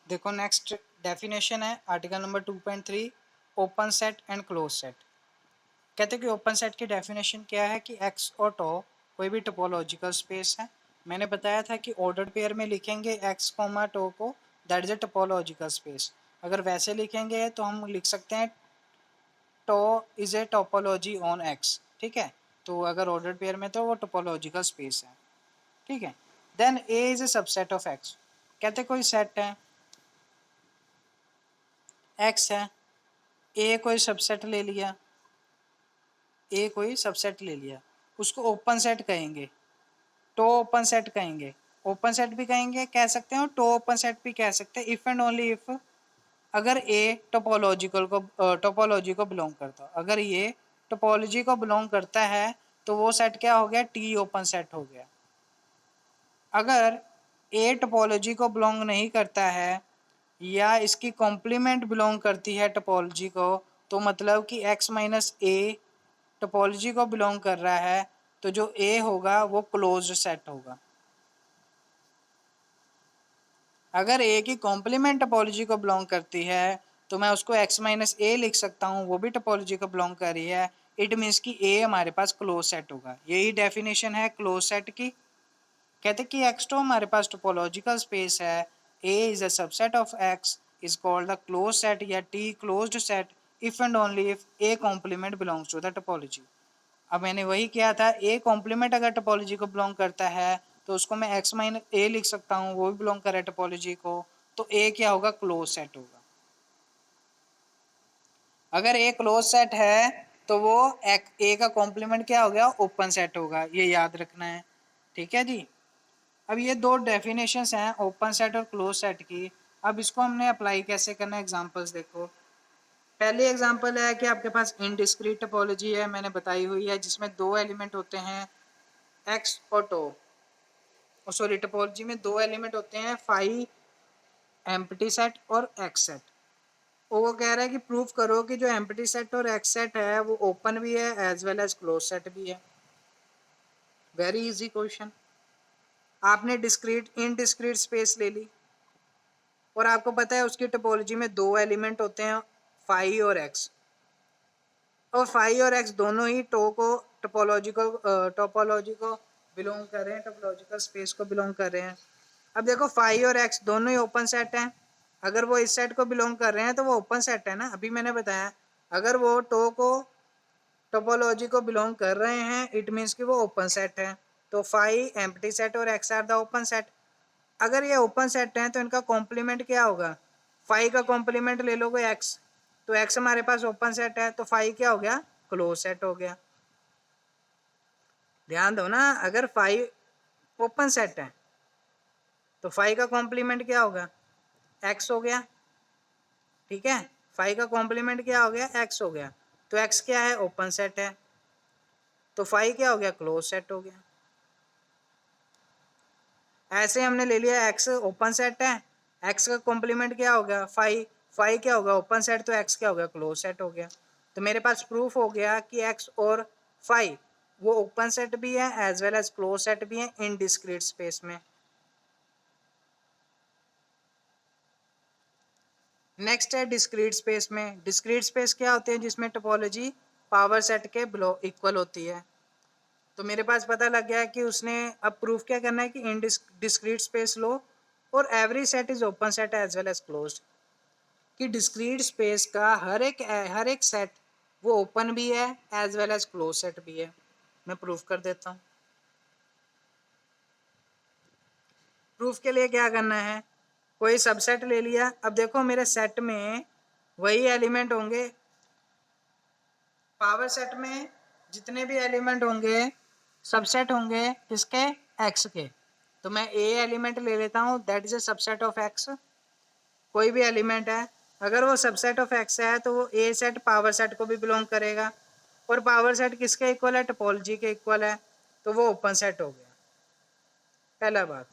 देखो next definition है article number 2.3 open set and close set. कहते हैं कि ओपन सेट की डेफिनेशन क्या है कि एक्स और टो कोई भी टोपोलॉजिकल स्पेस है। मैंने बताया था कि ऑर्डर पेयर में लिखेंगे एक्स कोमा टो को, that is a topological space. अगर वैसे लिखेंगे तो हम लिख सकते हैं tau is a topology on X. ठीक है, तो अगर ऑर्डर पेयर में तो वो टोपोलॉजिकल स्पेस है। ठीक है, then A is a subset of X. कहते कोई सेट है, एक्स है, ए कोई सबसेट ले लिया, ए कोई सबसेट ले लिया, उसको ओपन सेट कहेंगे, टो ओपन सेट कहेंगे, ओपन सेट भी कहेंगे, कह सकते हैं, और टो ओपन सेट भी कह सकते हैं इफ एंड ओनली इफ अगर ए टोपोलॉजी को बिलोंग करता हो। अगर ये टोपोलॉजी को बिलोंग करता है तो वो सेट क्या हो गया, टी ओपन सेट हो गया। अगर ए टोपोलॉजी को बिलोंग नहीं करता है या इसकी कॉम्प्लीमेंट बिलोंग करती है टोपोलॉजी को, तो मतलब कि x माइनस ए टोपोलॉजी को बिलोंग कर रहा है, तो जो ए होगा वो क्लोज्ड सेट होगा। अगर ए की कॉम्प्लीमेंट टोपोलॉजी को बिलोंग करती है तो मैं उसको x माइनस ए लिख सकता हूँ, वो भी टोपोलॉजी को बिलोंग कर रही है। इट मीन्स कि ए हमारे पास क्लोज सेट होगा। यही डेफिनेशन है क्लोज सेट की। कहते कि एक्स तो हमारे पास टोपोलॉजिकल स्पेस है, A is a subset of X is called the close set या T closed set if and only if A complement belongs to the topology. अब मैंने वही किया था, ए कॉम्प्लीमेंट अगर टोपोलॉजी को बिलोंग करता है तो उसको मैं एक्स माइनस ए लिख सकता हूँ, वो भी बिलोंग करे टोपोलॉजी को, तो ए क्या होगा, क्लोज सेट होगा। अगर ए क्लोज सेट है तो वो ए का कॉम्प्लीमेंट क्या हो गया, ओपन सेट होगा, ये याद रखना है। ठीक है जी। अब ये दो डेफिनेशंस हैं ओपन सेट और क्लोज सेट की। अब इसको हमने अप्लाई कैसे करना है, एग्जांपल्स देखो। पहली एग्जांपल है कि आपके पास इनडिस्क्रीट टोपोलॉजी है, मैंने बताई हुई है, जिसमें दो एलिमेंट होते हैं एक्स और टो। सॉरी, टोपोलॉजी में दो एलिमेंट होते हैं फाई एम्प्टी सेट और एक्स सेट। वो कह रहा है कि प्रूफ करो कि जो एम्प्टी सेट और एक्स सेट है वो ओपन भी है as well as close set भी है। Very easy question. आपने डिस्क्रीट इनडिस्क्रीट स्पेस ले ली और आपको पता है उसकी टोपोलॉजी में दो एलिमेंट होते हैं फाई और एक्स, और फाई और एक्स दोनों ही टोपोलॉजी को बिलोंग कर रहे हैं, टोपोलॉजिकल स्पेस को बिलोंग कर रहे हैं। अब देखो फाई और एक्स दोनों ही ओपन सेट हैं। अगर वो इस सेट को बिलोंग कर रहे हैं तो वो ओपन सेट है ना, अभी मैंने बताया। अगर वो टोपोलॉजी को बिलोंग कर रहे हैं इट मीन्स कि वो ओपन सेट है। तो फाई एम्प्टी सेट और X are the open set. अगर ये ओपन सेट है तो इनका कॉम्प्लीमेंट क्या होगा, फाई का कॉम्प्लीमेंट ले लोगे एक्स, तो एक्स हमारे पास ओपन सेट है, तो फाई क्या हो गया, क्लोज सेट हो गया। ध्यान दो ना, अगर फाई ओपन सेट है तो फाई का कॉम्प्लीमेंट क्या होगा, एक्स हो गया। ठीक है, फाई का कॉम्प्लीमेंट क्या हो गया, एक्स हो गया। तो एक्स क्या है, ओपन सेट है, तो फाई क्या हो गया, क्लोज सेट हो गया। ऐसे हमने ले लिया एक्स ओपन सेट है, एक्स का कॉम्प्लीमेंट क्या हो गया, फाई, फाई क्या होगा, ओपन सेट, तो एक्स क्या हो गया, क्लोज सेट हो गया। तो मेरे पास प्रूफ हो गया कि एक्स और फाई वो ओपन सेट भी है as well as close set भी है इन डिस्क्रीट स्पेस में। नेक्स्ट है डिस्क्रीट स्पेस में। डिस्क्रीट स्पेस क्या होते हैं, जिसमें टोपोलॉजी पावर सेट के इक्वल होती है। तो मेरे पास पता लग गया कि उसने अब प्रूफ क्या करना है कि इन डिस्क्रीट स्पेस लो और every set is open set as well as closed, कि डिस्क्रीट स्पेस का हर एक सेट वो ओपन भी है as well as close set भी है। मैं प्रूफ कर देता हूँ। प्रूफ के लिए क्या करना है, कोई सबसेट ले लिया। अब देखो मेरे सेट में वही एलिमेंट होंगे, पावर सेट में जितने भी एलिमेंट होंगे सबसेट होंगे किसके, एक्स के। तो मैं ए एलिमेंट ले लेता हूँ, that is a subset of x. कोई भी एलिमेंट है, अगर वो सबसेट ऑफ एक्स है तो वो ए सेट पावर सेट को भी बिलोंग करेगा, और पावर सेट किसके इक्वल है, टोपोलॉजी के इक्वल है, तो वो ओपन सेट हो गया। पहला बात।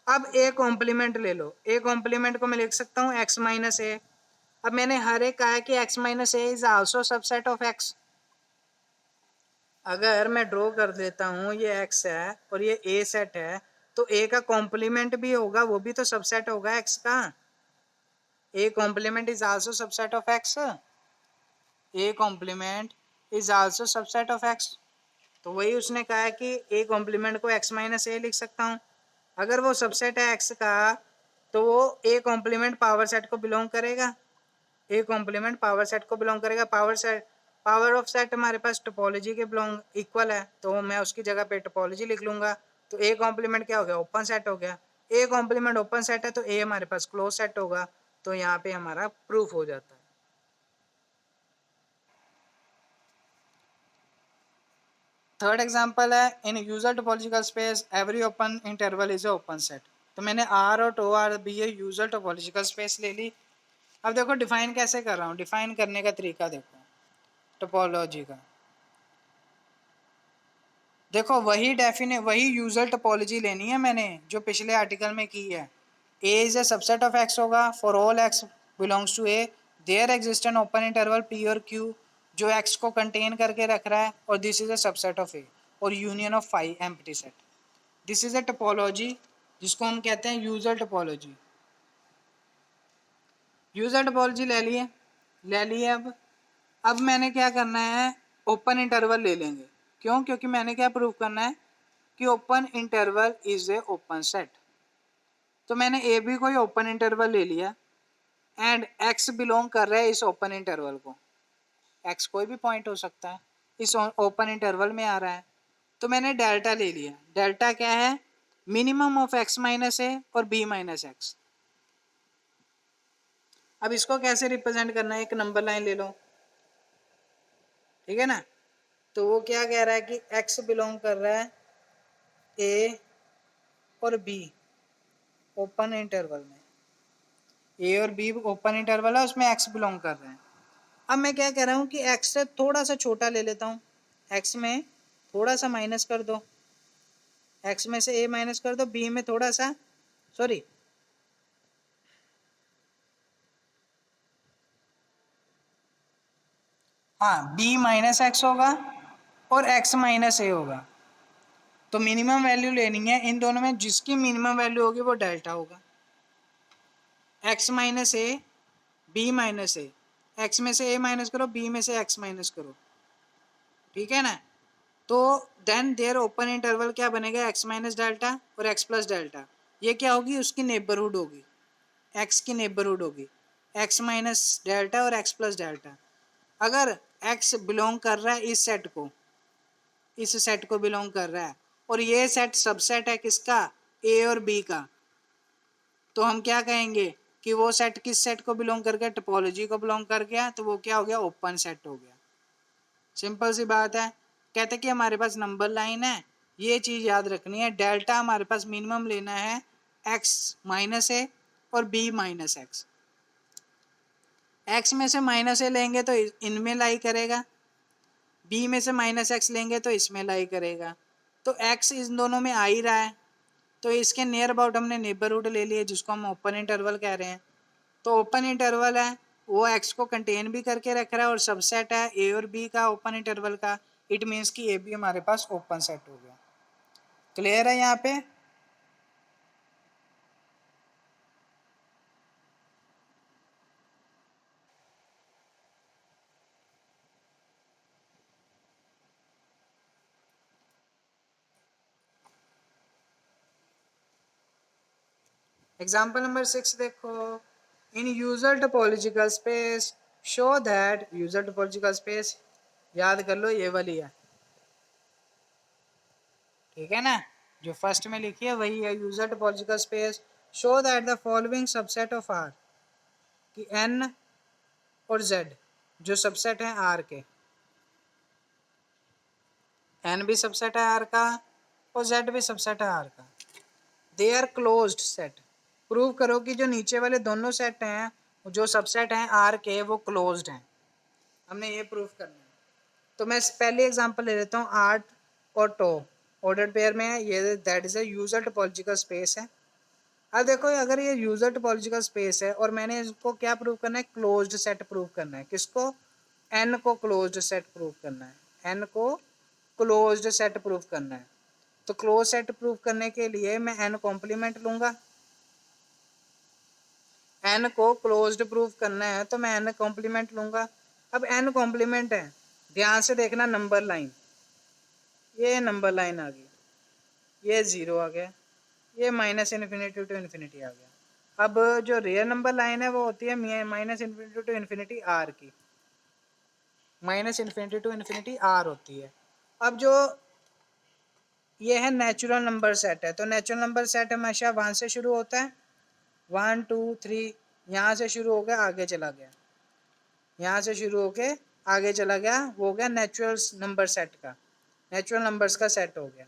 अब ए कॉम्प्लीमेंट ले लो, ए कॉम्प्लीमेंट को मैं लिख सकता हूँ एक्स माइनस ए। अब मैंने हर एक कहा है कि x minus A is also subset of x. अगर मैं ड्रॉ कर देता हूँ, ये एक्स है और ये ए सेट है, तो ए का कॉम्प्लीमेंट भी होगा, वो भी तो सबसेट होगा एक्स का। A complement is also subset of X. A complement is also subset of X. तो वही उसने कहा है कि A complement को X माइनस A लिख सकता हूँ। अगर वो सबसेट है X का तो वो A complement पावर सेट को बिलोंग करेगा। A complement पावर सेट को बिलोंग करेगा। पावर ऑफ सेट हमारे पास टोपोलॉजी के बिलोंग इक्वल है, तो मैं उसकी जगह पे टोपोलॉजी लिख लूंगा। तो A कॉम्प्लीमेंट क्या हो गया? ओपन सेट हो गया। A कॉम्प्लीमेंट ओपन सेट है तो A हमारे पास क्लोज सेट होगा, तो यहाँ पे हमारा प्रूफ हो जाता है। थर्ड एग्जांपल है, in usual topological space every open interval is a open set. तो मैंने आर और tau R be a usual topological space ले ली। अब देखो डिफाइन कैसे कर रहा हूँ, डिफाइन करने का तरीका देखो टोपोलॉजी का। देखो वही यूजर टोपोलॉजी लेनी है मैंने जो पिछले आर्टिकल में की है। A is a subset of X होगा, for all X belongs to A there exist an open interval P और क्यू जो एक्स को कंटेन करके रख रहा है, और this is a subset of A और union of 5 empty set. This is a topology जिसको हम कहते हैं यूजर टोपोलॉजी। यूजर टोपोलॉजी ले लिए। अब मैंने क्या करना है, ओपन इंटरवल ले लेंगे। क्यों? क्योंकि मैंने क्या प्रूव करना है कि open interval is a open set. तो मैंने ए बी को ही ओपन इंटरवल ले लिया एंड एक्स बिलोंग कर रहा है इस ओपन इंटरवल को। एक्स कोई भी पॉइंट हो सकता है, इस ओपन इंटरवल में आ रहा है। तो मैंने डेल्टा ले लिया। डेल्टा क्या है? मिनिमम ऑफ एक्स माइनस ए और बी माइनस एक्स। अब इसको कैसे रिप्रेजेंट करना है, एक नंबर लाइन ले लो, ठीक है ना। तो वो क्या कह रहा है कि x बिलोंग कर रहा है a और b ओपन इंटरवल में। a और b ओपन इंटरवल है, उसमें x बिलोंग कर रहे हैं। अब मैं क्या कह रहा हूँ कि x से थोड़ा सा छोटा ले लेता हूँ। x में थोड़ा सा माइनस कर दो, x में से a माइनस कर दो, b में थोड़ा सा सॉरी हाँ b माइनस एक्स होगा और x माइनस ए होगा। तो मिनिमम वैल्यू लेनी है इन दोनों में, जिसकी मिनिमम वैल्यू होगी वो डेल्टा होगा। x minus A B minus A, X में से a माइनस करो, b में से x माइनस करो, ठीक है ना। तो देन देयर ओपन इंटरवल क्या बनेगा? x माइनस डेल्टा और x प्लस डेल्टा। ये क्या होगी? उसकी नेबरहुड होगी, x की नेबरहुड होगी, x माइनस डेल्टा और x प्लस डेल्टा। अगर x बिलोंग कर रहा है इस सेट को, इस सेट को बिलोंग कर रहा है, और ये सेट सबसेट है किसका? a और b का, तो हम क्या कहेंगे कि वो सेट किस सेट को बिलोंग कर गया? टोपोलॉजी को बिलोंग कर गया। तो वो क्या हो गया? ओपन सेट हो गया। सिंपल सी बात है। कहते कि हमारे पास नंबर लाइन है, ये चीज़ याद रखनी है। डेल्टा हमारे पास मिनिमम लेना है x माइनस ए और b माइनस एक्स। x में से माइनस ए लेंगे तो इनमें लाई करेगा, b में से माइनस एक्स लेंगे तो इसमें लाई करेगा। तो x इन दोनों में आ ही रहा है, तो इसके नियर अबाउट हमने नेबरहुड ले लिए, जिसको हम ओपन इंटरवल कह रहे हैं। तो ओपन इंटरवल है वो x को कंटेन भी करके रख रहा है, और सबसेट है a और b का ओपन इंटरवल का। इट मीन्स कि ए बी हमारे पास ओपन सेट हो गया। क्लियर है यहाँ पे? एग्जाम्पल नंबर 6 देखो, in usual topological space show that, usual topological space याद कर लो ये वाली है, ठीक है ना। जो फर्स्ट में लिखी है वही है, user topological space show that the following subset of R, कि n और z जो सबसेट है r के, n भी सबसेट है r का और z भी सबसेट है r का, they are closed set. Prove करो कि जो नीचे वाले दोनों सेट हैं जो सबसेट हैं r के वो क्लोज्ड हैं। हमने ये प्रूव करना है। तो मैं पहले एग्जांपल ले लेता हूँ, आर्ट और टो ऑर्डर पेयर में है, ये that is a user topological space है। अब देखो अगर ये यूजर टोपोलॉजिकल स्पेस है और मैंने इसको क्या प्रूव करना है? क्लोज्ड सेट प्रूव करना है। किसको? एन को क्लोज्ड सेट प्रूव करना है। एन को क्लोज्ड सेट प्रूव करना है। तो क्लोज सेट प्रूव करने के लिए मैं एन कॉम्प्लीमेंट लूंगा। n को क्लोज्ड प्रूफ करना है तो मैं n कॉम्प्लीमेंट लूँगा। अब n कॉम्प्लीमेंट है, ध्यान से देखना नंबर लाइन, ये नंबर लाइन आ गई, ये 0 आ गया, ये माइनस इन्फिनिटी टू इन्फिनिटी आ गया। अब जो रियल नंबर लाइन है वो होती है minus infinity to infinity R की, minus infinity to infinity R होती है। अब जो ये है नेचुरल नंबर सेट है, तो नेचुरल नंबर सेट हमेशा 1 से शुरू होता है, 1 2 3, यहाँ से शुरू हो गया आगे चला गया, यहाँ से शुरू होके आगे चला गया, वो हो गया नेचुरल नंबर सेट का, नेचुरल नंबर्स का सेट हो गया।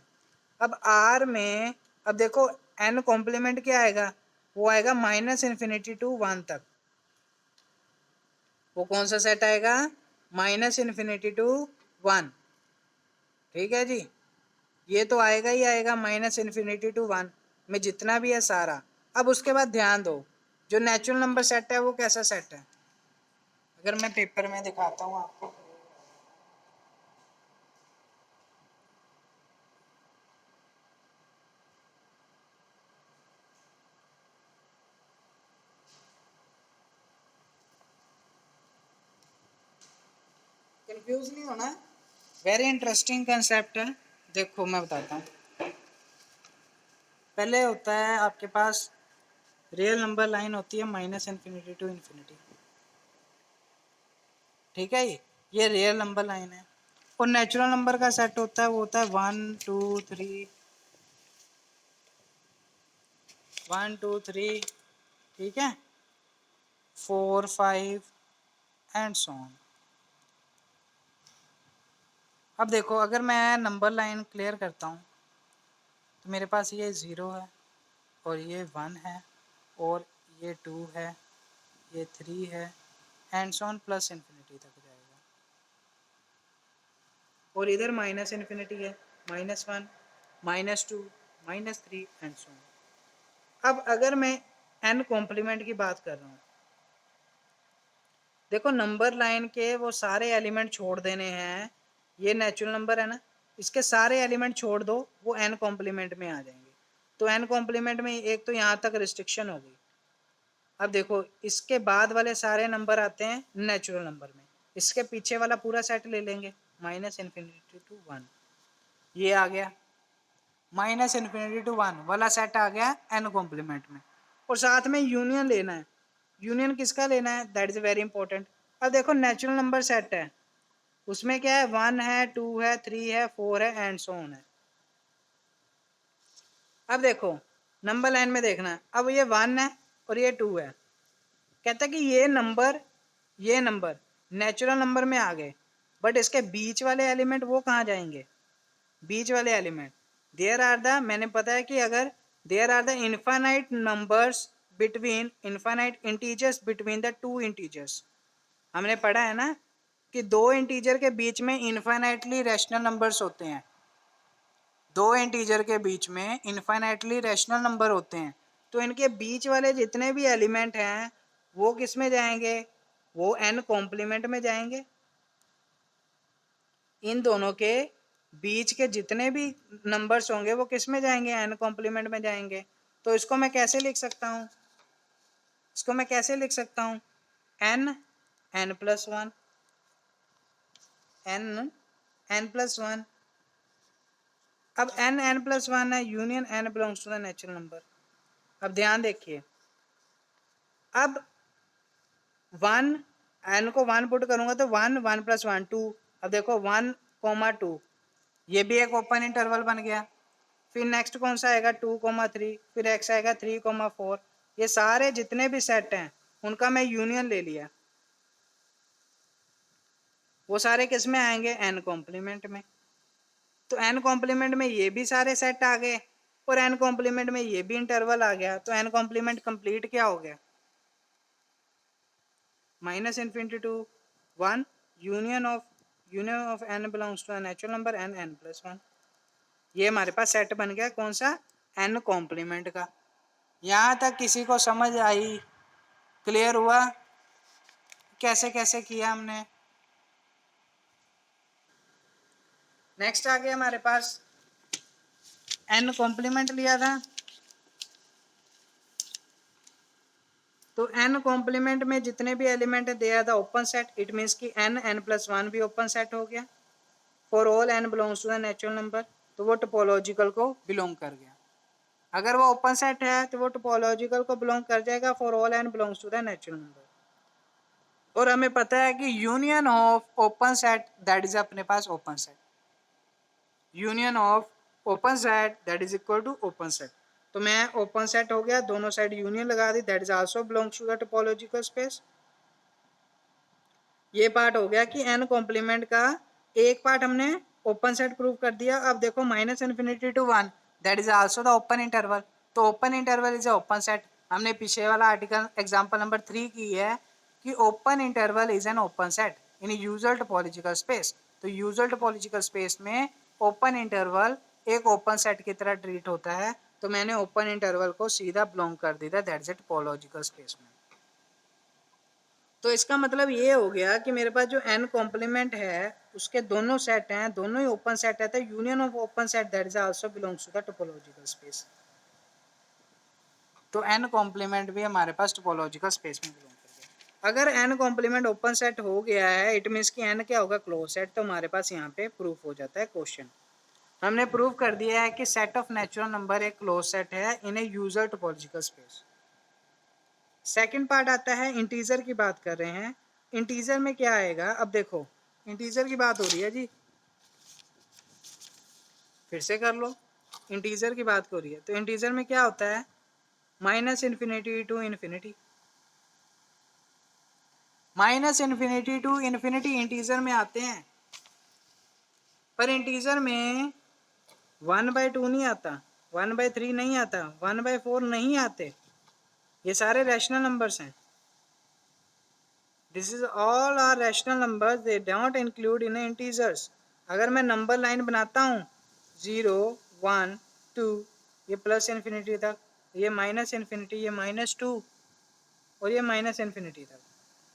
अब आर में अब देखो एन कॉम्प्लीमेंट क्या आएगा, वो आएगा माइनस इन्फिनिटी टू 1 तक। वो कौन सा सेट आएगा, माइनस इन्फिनिटी टू 1। ठीक है जी, ये तो आएगा ही आएगा माइनस इन्फिनिटी टू 1 में जितना भी है सारा। अब उसके बाद ध्यान दो, जो नेचुरल नंबर सेट है वो कैसा सेट है, अगर मैं पेपर में दिखाता हूँ आपको, कंफ्यूज नहीं होना, वेरी इंटरेस्टिंग कंसेप्ट है। देखो मैं बताता हूँ, पहले होता है आपके पास रियल नंबर लाइन होती है माइनस इन्फिनिटी टू इन्फिनिटी, ठीक है, ये रियल नंबर लाइन है। और नेचुरल नंबर का सेट होता है, वो होता है 1 2 3, 1 2 3, ठीक है, 4 5 एंड सो ऑन। अब देखो अगर मैं नंबर लाइन क्लियर करता हूँ तो मेरे पास ये 0 है और ये 1 है और ये 2 है, ये 3 है and so on plus infinity तक जाएगा। और इधर माइनस इन्फिनिटी है, -1 -2 -3 एंड सो ऑन। अब अगर मैं n कॉम्प्लीमेंट की बात कर रहा हूँ, देखो नंबर लाइन के वो सारे एलिमेंट छोड़ देने हैं, ये नेचुरल नंबर है ना, इसके सारे एलिमेंट छोड़ दो, वो n कॉम्प्लीमेंट में आ जाएंगे। तो n कॉम्प्लीमेंट में एक तो यहाँ तक रिस्ट्रिक्शन होगी। अब देखो इसके बाद वाले सारे नंबर आते हैं नेचुरल नंबर में, इसके पीछे वाला पूरा सेट ले लेंगे, माइनस इन्फिनिटी टू 1, ये आ गया, माइनस इन्फिनिटी टू 1 वाला सेट आ गया n कॉम्प्लीमेंट में। और साथ में यूनियन लेना है, यूनियन किसका लेना है, दैट इज वेरी इंपॉर्टेंट। अब देखो नेचुरल नंबर सेट है, उसमें क्या है, 1 है 2 है 3 है 4 है एंड सो ऑन है। अब देखो नंबर लाइन में देखना, अब ये 1 है और ये 2 है, कहता है कि ये नंबर नेचुरल नंबर में आ गए, बट इसके बीच वाले एलिमेंट वो कहाँ जाएंगे, बीच वाले एलिमेंट देयर आर द, मैंने पता है कि अगर there are the infinite numbers between infinite integers between the two integers, हमने पढ़ा है ना कि दो इंटीजर के बीच में इनफाइनाइटली रैशनल नंबर्स होते हैं, दो इंटीजर के बीच में इनफाइनाइटली रैशनल नंबर होते हैं, तो इनके बीच वाले जितने भी एलिमेंट हैं वो किस में जाएंगे, वो n कॉम्प्लीमेंट में जाएंगे। इन दोनों के बीच के जितने भी नंबर्स होंगे वो किस में जाएंगे, n कॉम्प्लीमेंट में जाएंगे। तो इसको मैं कैसे लिख सकता हूँ, इसको मैं कैसे लिख सकता हूँ, n n+1, n n+1। अब n n+1 है, union n belongs to the natural number. अब ध्यान देखिए, अब 1 n को 1 पुट करूंगा तो 1 1+1 2। अब देखो 1, 2 ये भी एक ओपन इंटरवल बन गया। फिर नेक्स्ट कौन सा आएगा, 2, 3, फिर x आएगा 3, 4। ये सारे जितने भी सेट हैं उनका मैं यूनियन ले लिया, वो सारे किस में आएंगे, n कॉम्प्लीमेंट में। तो n कॉम्प्लीमेंट में ये भी सारे सेट आ गए और n कॉम्प्लीमेंट में ये भी इंटरवल आ गया, तो n कॉम्प्लीमेंट कंप्लीट क्या हो गया, -∞ to 1 union of n belongs to a natural number n n+1। ये हमारे पास सेट बन गया कौन सा, n कॉम्प्लीमेंट का। यहाँ तक किसी को समझ आई, क्लियर हुआ कैसे कैसे किया हमने। नेक्स्ट आ गया हमारे पास, n कॉम्प्लीमेंट लिया था तो n कॉम्प्लीमेंट में जितने भी एलिमेंट है they are the open set, it means कि n+1 भी ओपन सेट हो गया for all n belongs to the natural number, तो वो टोपोलॉजिकल को बिलोंग कर गया। अगर वो ओपन सेट है तो वो टोपोलॉजिकल को बिलोंग कर जाएगा for all n belongs to the natural number. और हमें पता है कि union of open set that is अपने पास open set, union of open set that is equal to open set. तो मैं ओपन सेट हो गया, दोनों साइड यूनियन लगा दी, that is also belongs to the topological space. ये पार्ट हो गया कि n कॉम्प्लीमेंट का एक पार्ट हमने ओपन सेट प्रूव कर दिया। अब देखो -∞ to 1 that is also the open interval, तो open interval is a open set. हमने पीछे वाला आर्टिकल एग्जांपल नंबर 3 की है कि open interval is an open set in usual topological space. तो यूजुअल टोपोलॉजिकल स्पेस में ओपन इंटरवल एक ओपन सेट की तरह ट्रीट होता है, तो मैंने ओपन इंटरवल को सीधा बिलोंग कर दिया that is a topological space में। तो इसका मतलब ये हो गया कि मेरे पास जो n कॉम्प्लीमेंट है उसके दोनों सेट हैं, दोनों ही ओपन सेट है, तो union of open set that is also belongs to the topological space. तो n कॉम्प्लीमेंट भी हमारे पास टोपोलॉजिकल स्पेस में बिलोंग कर गया। अगर n कॉम्प्लीमेंट ओपन सेट हो गया है इट मीन्स कि n क्या होगा, क्लोज सेट। तो हमारे पास यहाँ पे प्रूफ हो जाता है क्वेश्चन। हमने प्रूव कर दिया है कि सेट ऑफ नेचुरल नंबर एक क्लोज सेट है in a usual topological space. Second part आता है इंटीजर की बात कर रहे हैं। इंटीजर में क्या आएगा, अब देखो इंटीजर की बात हो रही है जी, फिर से कर लो, इंटीजर की बात हो रही है। तो इंटीजर में क्या होता है, -∞ to ∞, -∞ to ∞ इंटीजर में आते हैं, पर इंटीजर में 1/2 नहीं आता, 1/3 नहीं आता, 1/4 नहीं आते, ये सारे रैशनल नंबर्स हैं। This is all are rational numbers, they don't include in integers. अगर मैं नंबर लाइन बनाता हूँ 0 1 2, ये +∞ तक, ये -∞, ये -2 और ये -∞ तक।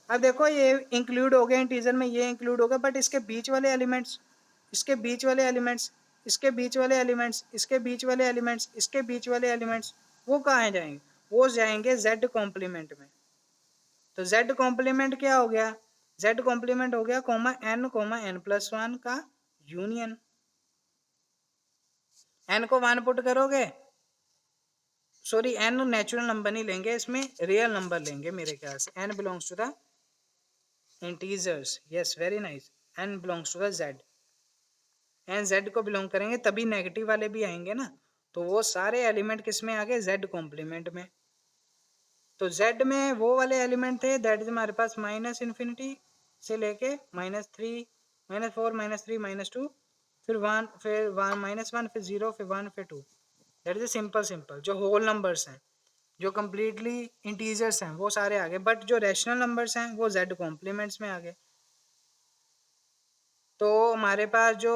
अब देखो ये इंक्लूड हो गया इंटीजर में, ये इंक्लूड होगा, बट इसके बीच वाले एलिमेंट्स, इसके बीच वाले एलिमेंट्स, इसके बीच वाले एलिमेंट्स, इसके बीच वाले एलिमेंट्स, इसके बीच वाले एलिमेंट्स, वो कहाँ जाएंगे, वो जाएंगे z कॉम्प्लीमेंट में। तो z कॉम्प्लीमेंट क्या हो गया, z कॉम्प्लीमेंट हो गया n,n+1 का यूनियन। n को 1 पुट करोगे, सॉरी n नेचुरल नंबर नहीं लेंगे, इसमें रियल नंबर लेंगे मेरे ख्याल से, n belongs to the integers, yes very nice, n belongs to the z, n z को बिलोंग करेंगे तभी नेगेटिव वाले भी आएंगे ना। तो वो सारे एलिमेंट किस में आ गए, z कॉम्प्लीमेंट में। तो z में वो वाले एलिमेंट थे दैट इज हमारे पास -∞ से लेके -3 -4 -3 -2 फिर 1 फिर -1 फिर 0 फिर 1 फिर 2, दैट इज सिंपल जो होल नंबर्स हैं, जो कम्प्लीटली इंटीजर्स हैं वो सारे आ गए, बट जो रैशनल नंबर्स हैं वो z कॉम्प्लीमेंट्स में आ गए। तो हमारे पास जो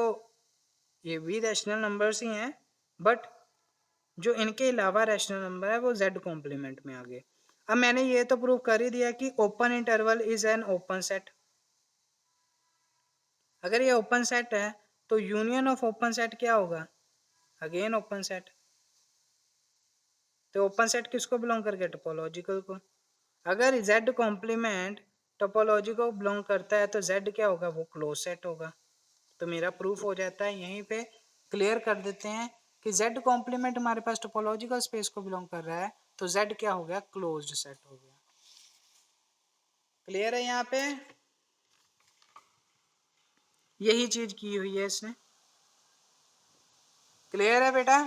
ये भी रैशनल नंबर्स ही हैं, बट जो इनके अलावा रैशनल नंबर है वो z कॉम्प्लीमेंट में आ गए। अब मैंने ये तो प्रूव कर ही दिया कि open interval is an open set. अगर ये ओपन सेट है तो यूनियन ऑफ ओपन सेट क्या होगा, अगेन ओपन सेट। तो ओपन सेट किसको बिलोंग करके, टोपोलॉजिकल को। अगर z कॉम्प्लीमेंट टोपोलॉजी को बिलोंग करता है तो z क्या होगा, वो क्लोज सेट होगा। तो मेरा प्रूफ हो जाता है, यहीं पे क्लियर कर देते हैं कि z कॉम्प्लीमेंट हमारे पास टोपोलॉजिकल स्पेस को बिलोंग कर रहा है, तो z क्या हो गया, क्लोज्ड सेट हो गया। क्लियर है, यहाँ पे यही चीज की हुई है इसने। क्लियर है बेटा।